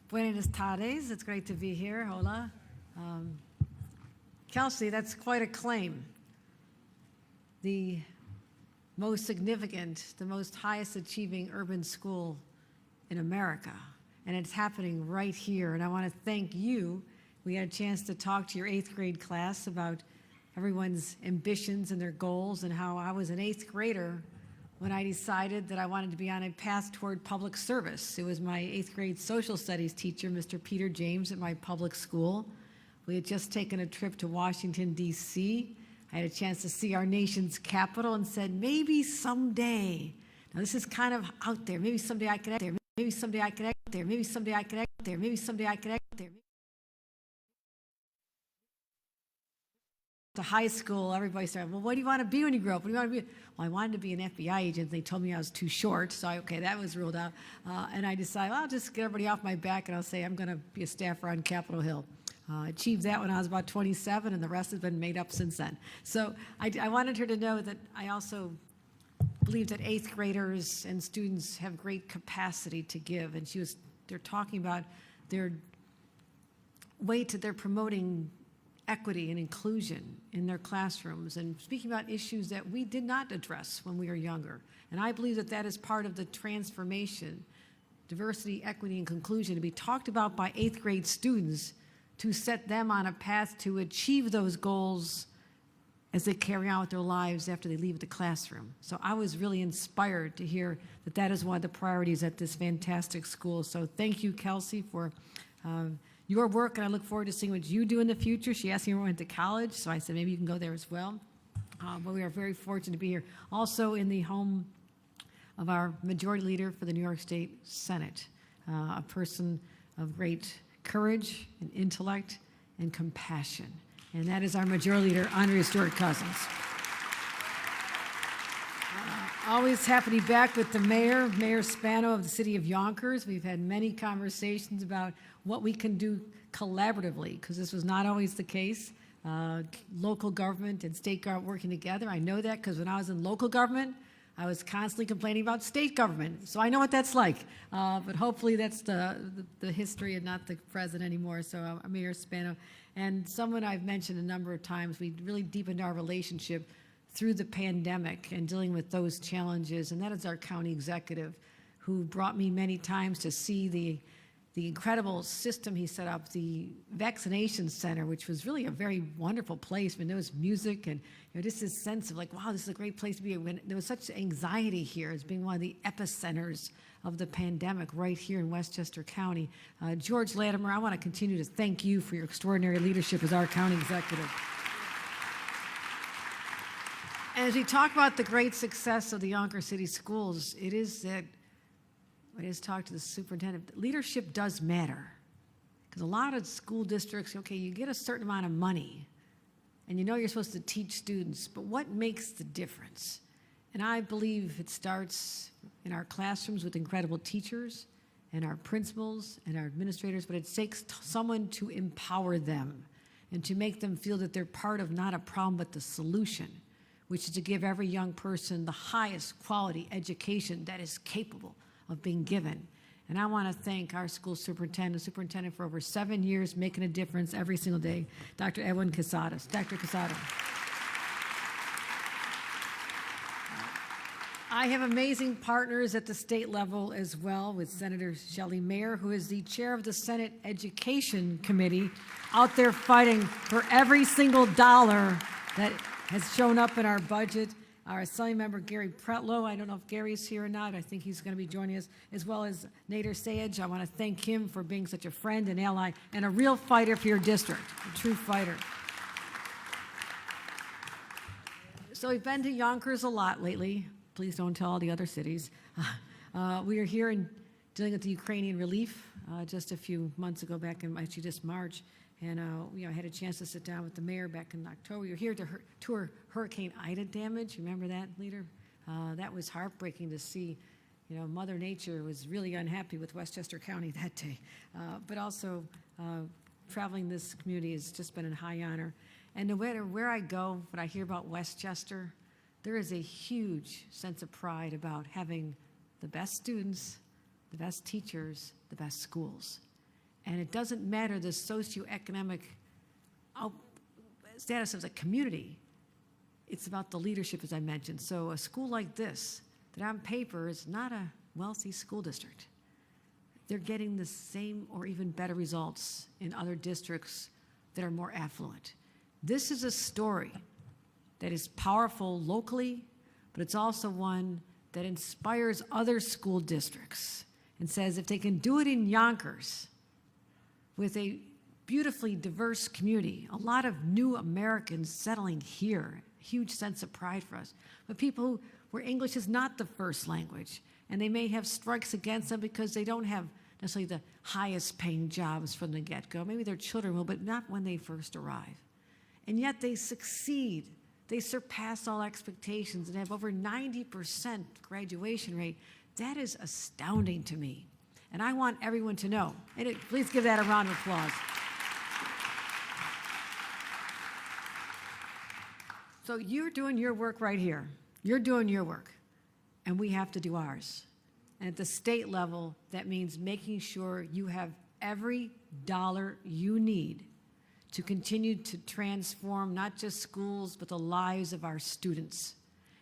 Buenas tardes. It's great to be here. Hola. Kelsey, that's quite a claim. The most significant, the most highest achieving urban school in America. And it's happening right here. And I want to thank you. We had a chance to talk to your 8th grade class about everyone's ambitions and their goals, and how I was an 8th grader when I decided that I wanted to be on a path toward public service. It was my 8th grade social studies teacher, Mr. Peter James, at my public school. We had just taken a trip to Washington, D.C. I had a chance to see our nation's capital and said, maybe someday, now this is kind of out there, maybe someday I could act there, maybe someday I could act there, maybe someday I could act there, maybe someday I could act there. To high school, everybody started, well, what do you want to be when you grow up? What do you want to be? Well, I wanted to be an FBI agent. They told me I was too short, so okay, that was ruled out. And I decided, well, I'll just get everybody off my back and I'll say I'm going to be a staffer on Capitol Hill. Achieved that when I was about 27, and the rest has been made up since then. So I wanted her to know that I also believe that 8th graders and students have great capacity to give. And they're talking about their they're promoting equity and inclusion in their classrooms and speaking about issues that we did not address when we were younger. And I believe that that is part of the transformation, diversity, equity, and inclusion to be talked about by 8th grade students to set them on a path to achieve those goals as they carry on with their lives after they leave the classroom. So I was really inspired to hear that that is one of the priorities at this fantastic school. So thank you, Kelsey, for your work, and I look forward to seeing what you do in the future. She asked me when I went to college, so I said maybe you can go there as well. But we are very fortunate to be here. Also in the home of our majority leader for the New York State Senate, a person of great courage and intellect and compassion. And that is our majority leader, Andrea Stewart-Cousins. Always happy to be back with the mayor, Mayor Spano of the city of Yonkers. We've had many conversations about what we can do collaboratively, because this was not always the case. Local government and state government working together. I know that because when I was in local government, I was constantly complaining about state government. So I know what that's like. But hopefully that's the history and not the present anymore. So Mayor Spano. And someone I've mentioned a number of times, we really deepened our relationship through the pandemic and dealing with those challenges, and that is our county executive, who brought me many times to see the incredible system he set up, the vaccination center, which was really a very wonderful place. I mean, there was music and just this sense of like, wow, this is a great place to be. When there was such anxiety here as being one of the epicenters of the pandemic right here in Westchester County. George Latimer, I want to continue to thank you for your extraordinary leadership as our county executive. As we talk about the great success of the Yonkers City Schools, it is that I just talked to the superintendent. Leadership does matter, because a lot of school districts, okay, you get a certain amount of money, and you know you're supposed to teach students, but what makes the difference? And I believe it starts in our classrooms with incredible teachers and our principals and our administrators, but it takes someone to empower them and to make them feel that they're part of not a problem, but the solution, which is to give every young person the highest quality education that is capable of being given. And I want to thank our school superintendent for over 7 years, making a difference every single day, Dr. Edwin Casadas. Dr. Casada. I have amazing partners at the state level as well, with Senator Shelley Mayer, who is the chair of the Senate Education Committee, out there fighting for every single dollar that has shown up in our budget. Our Assembly member, Gary Pretlow, I don't know if Gary's here or not. I think he's going to be joining us, as well as Nader Sayed. I want to thank him for being such a friend and ally and a real fighter for your district, a true fighter. So we've been to Yonkers a lot lately. Please don't tell all the other cities. We are here dealing with the Ukrainian relief just a few months ago, back in actually just March. And I had a chance to sit down with the mayor back in October. We were here to tour Hurricane Ida damage. Remember that, leader? That was heartbreaking to see. Mother Nature was really unhappy with Westchester County that day. But also, traveling this community has just been a high honor. And no matter where I go, when I hear about Westchester, there is a huge sense of pride about having the best students, the best teachers, the best schools. And it doesn't matter the socioeconomic status of the community. It's about the leadership, as I mentioned. So a school like this, that on paper is not a wealthy school district, they're getting the same or even better results in other districts that are more affluent. This is a story that is powerful locally, but it's also one that inspires other school districts and says if they can do it in Yonkers with a beautifully diverse community, a lot of new Americans settling here, huge sense of pride for us, but people where English is not the first language, and they may have strikes against them because they don't have necessarily the highest paying jobs from the get-go. Maybe their children will, but not when they first arrive. And yet they succeed. They surpass all expectations and have over 90% graduation rate. That is astounding to me. And I want everyone to know. And please give that a round of applause. So you're doing your work right here. You're doing your work. And we have to do ours. And at the state level, that means making sure you have every dollar you need to continue to transform not just schools, but the lives of our students,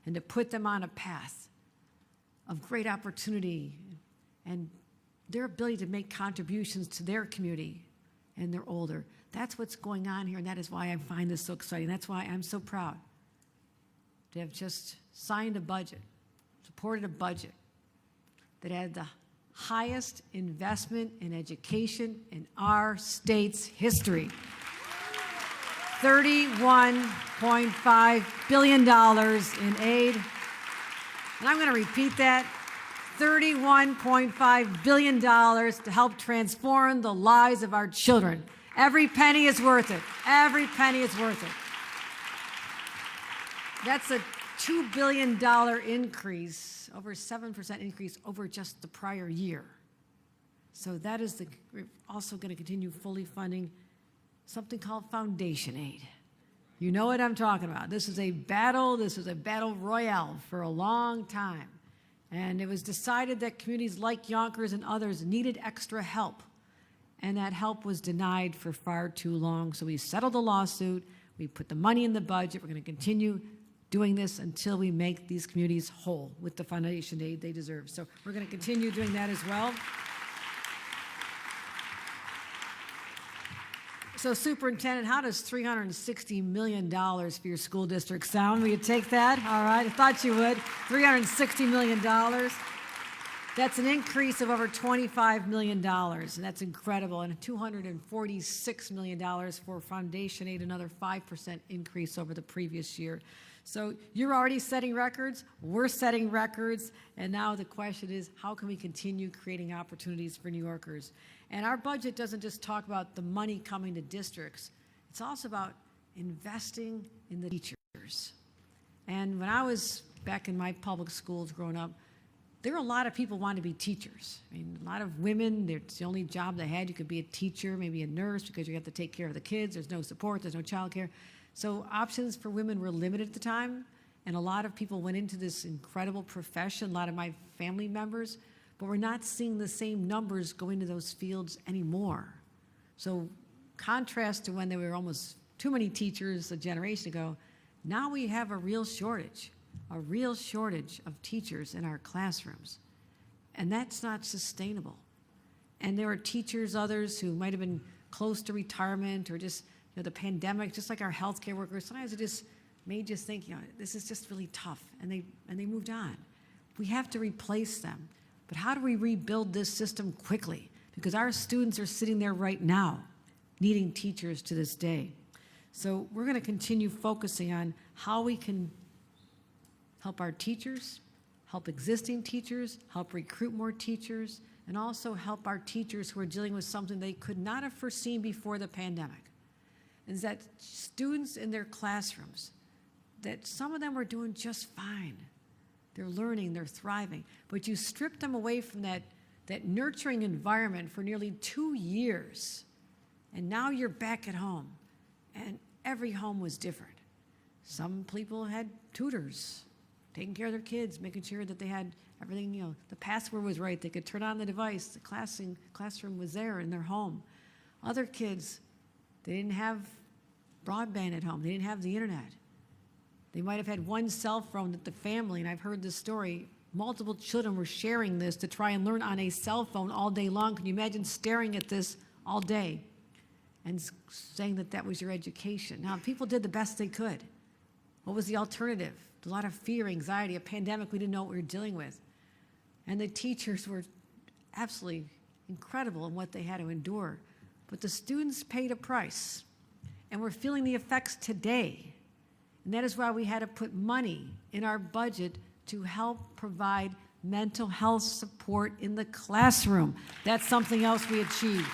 and to put them on a path of great opportunity and their ability to make contributions to their community and they're older. That's what's going on here, and that is why I find this so exciting. That's why I'm so proud to have just signed a budget, supported a budget that had the highest investment in education in our state's history. $31.5 billion in aid. And I'm going to repeat that. $31.5 billion to help transform the lives of our children. Every penny is worth it. Every penny is worth it. That's a $2 billion increase, over 7% increase over just the prior year. So that is we're also going to continue fully funding something called foundation aid. You know what I'm talking about. This was a battle royale for a long time. And it was decided that communities like Yonkers and others needed extra help. And that help was denied for far too long. So we settled the lawsuit. We put the money in the budget. We're going to continue doing this until we make these communities whole with the foundation aid they deserve. So we're going to continue doing that as well. So Superintendent, how does $360 million for your school district sound? Will you take that? All right, I thought you would. $360 million. That's an increase of over $25 million, and that's incredible. And $246 million for foundation aid, another 5% increase over the previous year. So you're already setting records, we're setting records, and now the question is, how can we continue creating opportunities for New Yorkers? And our budget doesn't just talk about the money coming to districts, it's also about investing in the teachers. And when I was back in my public schools growing up, there were a lot of people who wanted to be teachers. I mean, a lot of women, it's the only job they had. You could be a teacher, maybe a nurse, because you have to take care of the kids. There's no support, there's no childcare. So options for women were limited at the time, and a lot of people went into this incredible profession, a lot of my family members, but we're not seeing the same numbers go into those fields anymore. So contrast to when there were almost too many teachers a generation ago, now we have a real shortage of teachers in our classrooms. And that's not sustainable. And there are teachers, others who might have been close to retirement or just, the pandemic, just like our healthcare workers, sometimes it just made you think, this is just really tough, and they moved on. We have to replace them. But how do we rebuild this system quickly? Because our students are sitting there right now needing teachers to this day. So we're going to continue focusing on how we can help our teachers, help existing teachers, help recruit more teachers, and also help our teachers who are dealing with something they could not have foreseen before the pandemic. Is that students in their classrooms, that some of them are doing just fine. They're learning, they're thriving, but you strip them away from that nurturing environment for nearly 2 years, and now you're back at home, and every home was different. Some people had tutors, taking care of their kids, making sure that they had everything, the password was right, they could turn on the device, the classroom was there in their home. Other kids, they didn't have broadband at home. They didn't have the internet. They might have had one cell phone at the family, and I've heard this story. Multiple children were sharing this to try and learn on a cell phone all day long. Can you imagine staring at this all day and saying that that was your education? Now, people did the best they could. What was the alternative? A lot of fear, anxiety, a pandemic we didn't know what we were dealing with. And the teachers were absolutely incredible in what they had to endure. But the students paid a price, and we're feeling the effects today. And that is why we had to put money in our budget to help provide mental health support in the classroom. That's something else we achieved.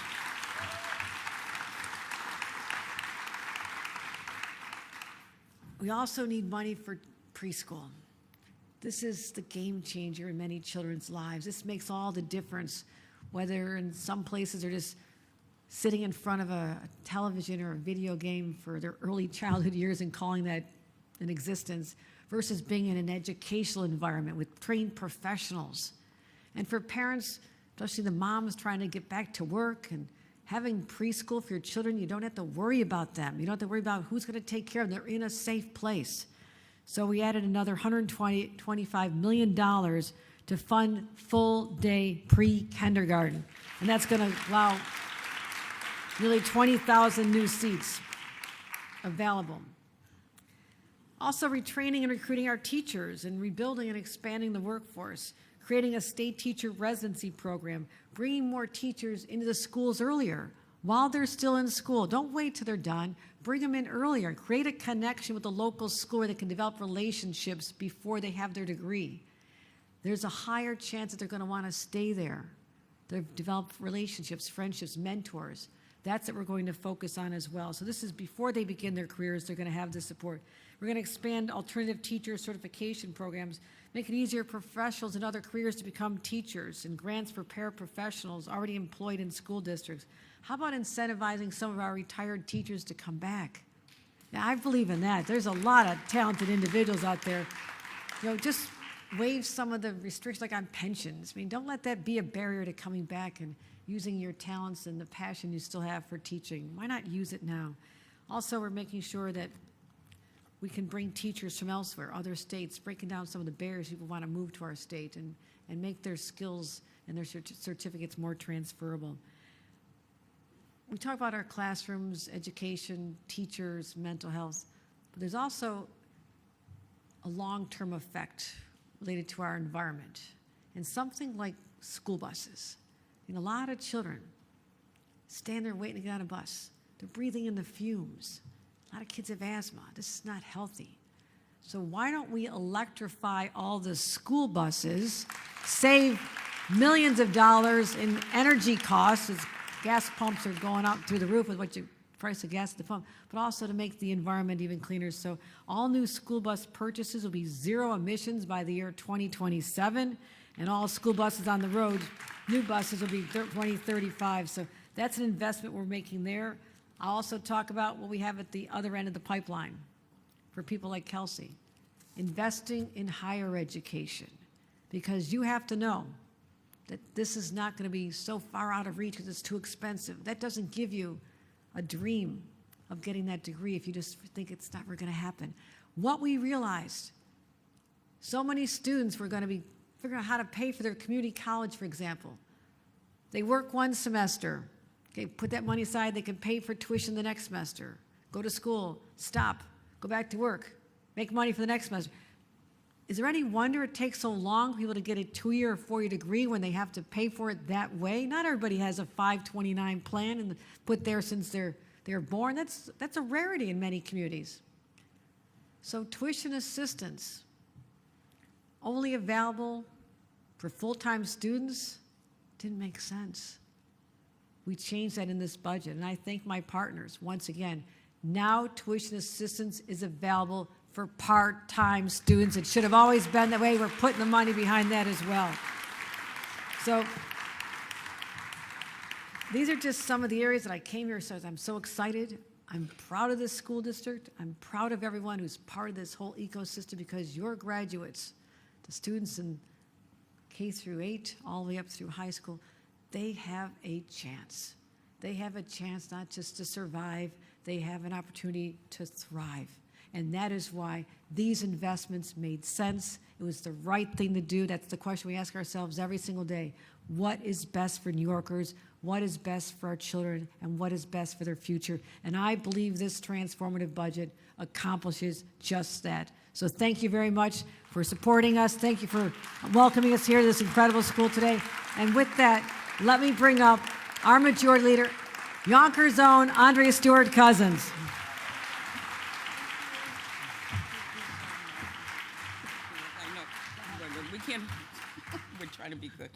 We also need money for preschool. This is the game changer in many children's lives. This makes all the difference, whether in some places they're just sitting in front of a television or a video game for their early childhood years and calling that an existence, versus being in an educational environment with trained professionals. And for parents, especially the moms trying to get back to work and having preschool for your children, you don't have to worry about them. You don't have to worry about who's going to take care of them. They're in a safe place. So we added another $125 million to fund full-day pre-kindergarten. And that's going to allow nearly 20,000 new seats available. Also retraining and recruiting our teachers and rebuilding and expanding the workforce, creating a state teacher residency program, bringing more teachers into the schools earlier while they're still in school. Don't wait till they're done. Bring them in earlier. Create a connection with the local school where they can develop relationships before they have their degree. There's a higher chance that they're going to want to stay there. They've developed relationships, friendships, mentors. That's what we're going to focus on as well. So this is before they begin their careers, they're going to have this support. We're going to expand alternative teacher certification programs, make it easier for professionals in other careers to become teachers, and grants for paraprofessionals already employed in school districts. How about incentivizing some of our retired teachers to come back? Now, I believe in that. There's a lot of talented individuals out there. Just waive some of the restrictions, like on pensions. I mean, don't let that be a barrier to coming back and using your talents and the passion you still have for teaching. Why not use it now? Also, we're making sure that we can bring teachers from elsewhere, other states, breaking down some of the barriers people want to move to our state and make their skills and their certificates more transferable. We talk about our classrooms, education, teachers, mental health, but there's also a long-term effect related to our environment, and something like school buses. A lot of children stand there waiting to get on a bus. They're breathing in the fumes. A lot of kids have asthma. This is not healthy. So why don't we electrify all the school buses, save millions of dollars in energy costs, as gas pumps are going up through the roof with what you price of gas at the pump, but also to make the environment even cleaner. So all new school bus purchases will be zero emissions by the year 2027, and all school buses on the road, new buses, will be 2035. So that's an investment we're making there. I'll also talk about what we have at the other end of the pipeline for people like Kelsey, investing in higher education, because you have to know that this is not going to be so far out of reach because it's too expensive. That doesn't give you a dream of getting that degree if you just think it's never going to happen. What we realized, so many students were going to be figuring out how to pay for their community college, for example. They work one semester, okay, put that money aside, they can pay for tuition the next semester, go to school, stop, go back to work, make money for the next semester. Is there any wonder it takes so long for people to get a 2-year or 4-year degree when they have to pay for it that way? Not everybody has a 529 plan and put there since they're born. That's a rarity in many communities. So tuition assistance, only available for full-time students, didn't make sense. We changed that in this budget, and I thank my partners once again. Now tuition assistance is available for part-time students. It should have always been that way. We're putting the money behind that as well. So these are just some of the areas that I came here, so I'm so excited. I'm proud of this school district. I'm proud of everyone who's part of this whole ecosystem, because your graduates, the students in K through 8, all the way up through high school, they have a chance. they have a chance not just to survive, they have an opportunity to thrive. And that is why these investments made sense. It was the right thing to do. That's the question we ask ourselves every single day. What is best for New Yorkers? What is best for our children? And what is best for their future? And I believe this transformative budget accomplishes just that. So thank you very much for supporting us. Thank you for welcoming us here to this incredible school today. And with that, let me bring up our majority leader, Yonkers' own Andrea Stewart-Cousins. I know, we can't, we're trying to be good.